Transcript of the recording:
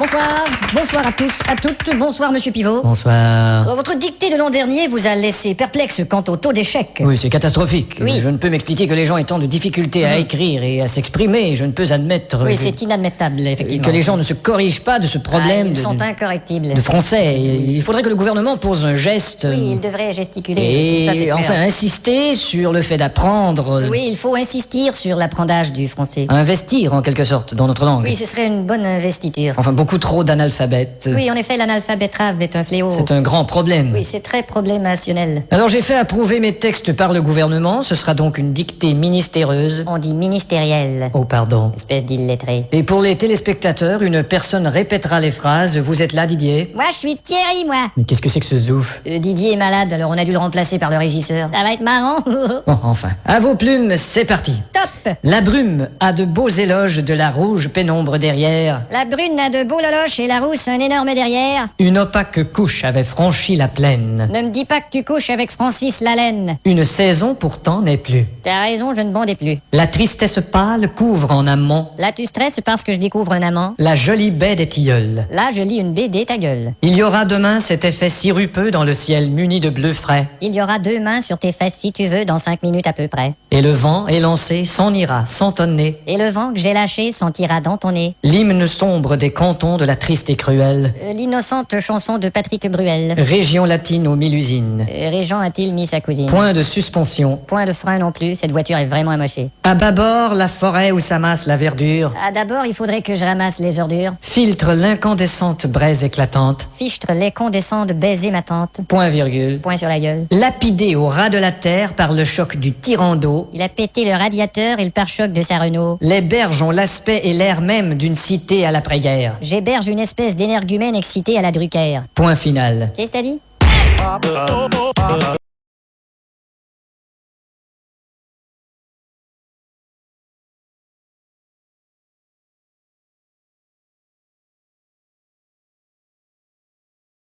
Bonsoir, bonsoir à tous, à toutes, bonsoir Monsieur Pivot. Bonsoir. Votre dictée de l'an dernier vous a laissé perplexe quant au taux d'échec. Oui, c'est catastrophique. Oui. Je ne peux m'expliquer que les gens aient tant de difficultés à écrire et à s'exprimer. Je ne peux admettre Oui, c'est inadmettable, effectivement. que les gens ne se corrigent pas de ce problème Ils sont incorrectibles. de français. Il faudrait que le gouvernement pose un geste Oui, il devrait gesticuler. Ça, c'est et clair. enfin insister sur le fait d'apprendre, Oui, il faut insister sur l'apprentissage du français. investir en quelque sorte dans notre langue. Oui, ce serait une bonne investiture. Enfin, beaucoup trop d'analphabètes. Oui, en effet, l'analphabétrave est un fléau. C'est un grand problème. Oui, c'est très problémationnel. Alors j'ai fait approuver mes textes par le gouvernement. Ce sera donc une dictée ministéreuse. On dit ministériel. Oh, pardon. Espèce d'illettré. Et pour les téléspectateurs, une personne répétera les phrases. Vous êtes là, Didier? Moi, je suis Thierry, moi. Mais qu'est-ce que c'est que ce zouf? Didier est malade, alors on a dû le remplacer par le régisseur. Ça va être marrant. Bon, enfin. À vos plumes, c'est parti. Top. La brume a de beaux éloges de la rouge pénombre derrière. La brune a de beaux loloches et la rousse un énorme derrière. Une opaque couche avait franchi la plaine. Ne me dis pas que tu couches avec Francis Lalaine. Une saison pourtant n'est plus. T'as raison, je ne bondais plus. La tristesse pâle couvre en amont Là, tu stresses parce que je découvre un amant. la jolie baie des tilleuls. Là, je lis une BD, ta gueule. Il y aura demain cet effet sirupeux dans le ciel muni de bleu frais. Il y aura 2 mains sur tes fesses si tu veux dans 5 minutes à peu près. Et le vent élancé s'en ira sans tonner. Et le vent que j'ai lâché sentira dans ton nez. L'hymne sombre des cantons de la triste et cruelle L'innocente chanson de Patrick Bruel. région latine aux 1000 usines. Régent a-t-il mis sa cousine? Point de suspension. Point de frein non plus, cette voiture est vraiment amochée. À bâbord, la forêt où s'amasse la verdure Ah, d'abord, il faudrait que je ramasse les ordures. filtre l'incandescente braise éclatante. Fichtre les condescends de baiser ma tante. Point virgule. Point sur la gueule. Lapidé au ras de la terre par le choc du tyran d'eau, Il a pété le radiateur et le pare-choc de sa Renault. les berges ont l'aspect et l'air même d'une cité à l'après-guerre. J'héberge une espèce d'énergumène excité à la Drucker. Point final. Qu'est-ce que t'as dit?